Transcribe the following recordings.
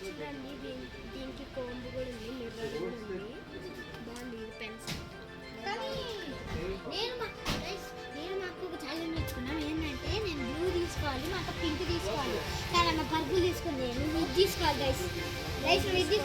చూడండి దీనికి కోంబు కూడా ఉంది, మిర్రర్ కూడా ఉంది, బాగుంది పెన్సిల్. నేను మాకు ఒక ఛాలెంజ్ ఇచ్చుకున్నాను ఏంటంటే నేను బ్లూ తీసుకోవాలి, మాకు పింక్ తీసుకోవాలి, కానీ అన్న పర్పుల్ తీసుకుంది. నువ్వు ఇది తీసుకోవాలి గైస్ నువ్వు ఇది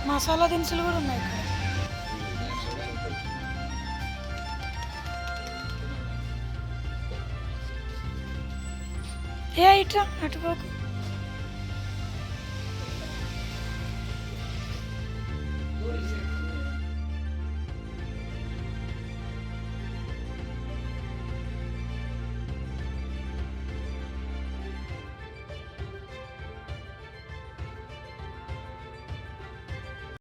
మసాలా దినుసులు కూడా ఉన్నాయి ఇక్కడ. ఏ ఇట్రా అటుపోకు.